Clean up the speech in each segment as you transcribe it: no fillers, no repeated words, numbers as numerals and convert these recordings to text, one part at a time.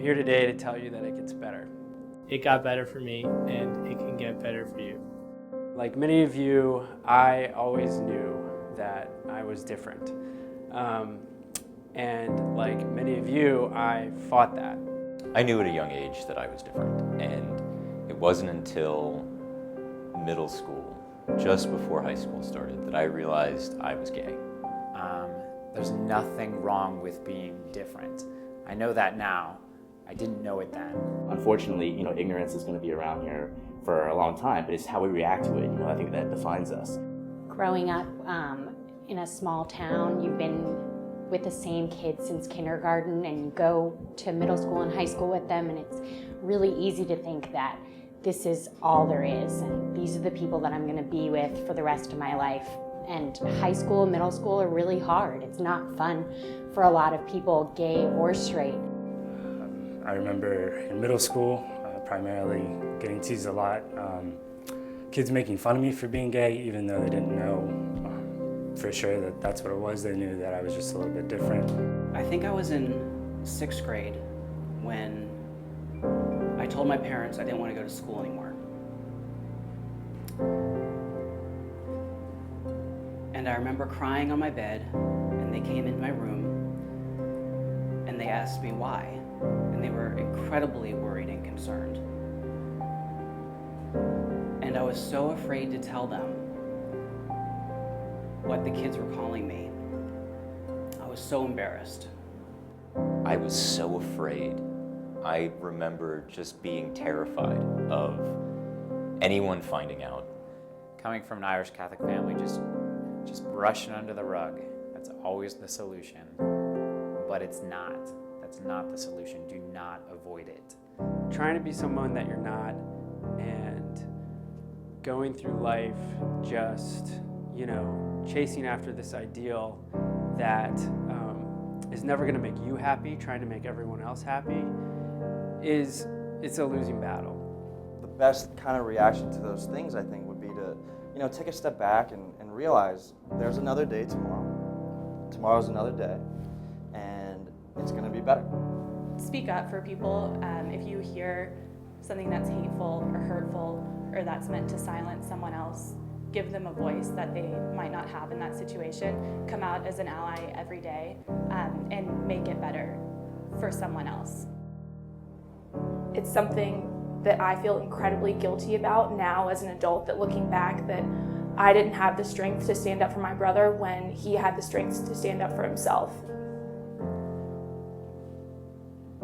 here today to tell you that it gets better. It got better for me, and it can get better for you. Like many of you, I always knew that I was different. And like many of you, I fought that. I knew at a young age that I was different, and it wasn't until middle school, just before high school started, that I realized I was gay. There's nothing wrong with being different. I know that now. I didn't know it then. Unfortunately, ignorance is going to be around here for a long time, but it's how we react to it. I think that defines us. Growing up in a small town, you've been with the same kids since kindergarten, and you go to middle school and high school with them, and it's really easy to think that this is all there is, and these are the people that I'm going to be with for the rest of my life. And high school and middle school are really hard. It's not fun for a lot of people, gay or straight. I remember in middle school, primarily getting teased a lot. Kids making fun of me for being gay, even though they didn't know for sure that that's what it was. They knew that I was just a little bit different. I think I was in 6th grade when I told my parents I didn't want to go to school anymore. And I remember crying on my bed, and they came into my room, and they asked me why. And they were incredibly worried and concerned. And I was so afraid to tell them what the kids were calling me. I was so embarrassed. I was so afraid. I remember just being terrified of anyone finding out. Coming from an Irish Catholic family, just brush it under the rug. That's always the solution. But it's not. That's not the solution. Do not avoid it. Trying to be someone that you're not, and going through life just, chasing after this ideal that is never going to make you happy, trying to make everyone else happy, it's a losing battle. The best kind of reaction to those things, I think, would be to, take a step back and realize there's another day tomorrow. Tomorrow's another day, and it's going to be better. Speak up for people. If you hear something that's hateful or hurtful or that's meant to silence someone else, give them a voice that they might not have in that situation. Come out as an ally every day and make it better for someone else. It's something that I feel incredibly guilty about now as an adult, that looking back, that I didn't have the strength to stand up for my brother when he had the strength to stand up for himself.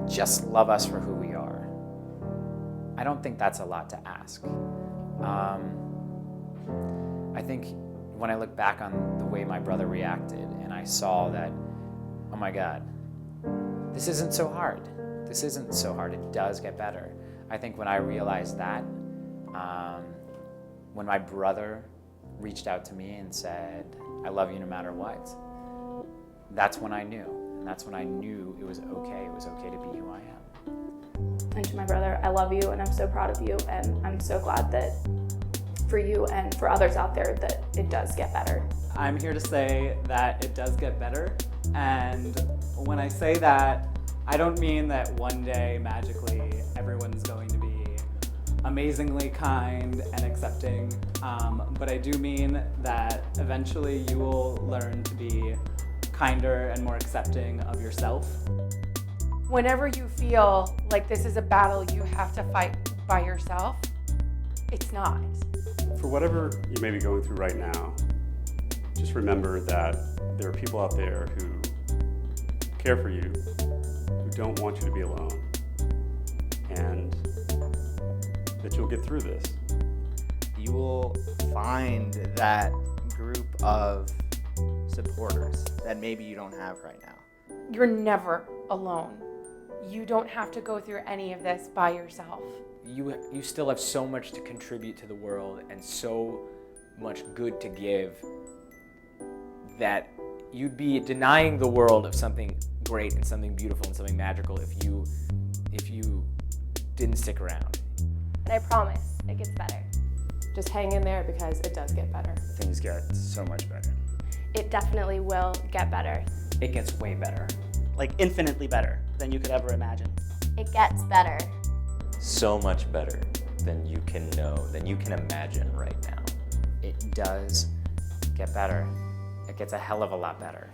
Just love us for who we are. I don't think that's a lot to ask. I think when I look back on the way my brother reacted and I saw that, oh my God, this isn't so hard. This isn't so hard. It does get better. I think when I realized that, when my brother reached out to me and said, I love you no matter what, that's when I knew. And that's when I knew it was okay. It was okay to be who I am. And to my brother, I love you and I'm so proud of you, and I'm so glad that for you and for others out there that it does get better. I'm here to say that it does get better, and when I say that, I don't mean that one day magically everyone's going to be amazingly kind and accepting, but I do mean that eventually you will learn to be kinder and more accepting of yourself. Whenever you feel like this is a battle you have to fight by yourself, it's not. For whatever you may be going through right now, just remember that there are people out there who care for you, who don't want you to be alone, and that you'll get through this. You will find that group of supporters that maybe you don't have right now. You're never alone. You don't have to go through any of this by yourself. You still have so much to contribute to the world and so much good to give that you'd be denying the world of something great and something beautiful and something magical if you didn't stick around. And I promise it gets better. Just hang in there because it does get better. Things get so much better. It definitely will get better. It gets way better. Like infinitely better than you could ever imagine. It gets better. So much better than you can know, than you can imagine right now. It does get better. It gets a hell of a lot better.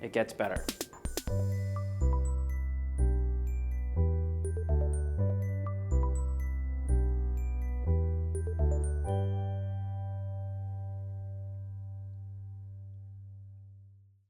It gets better.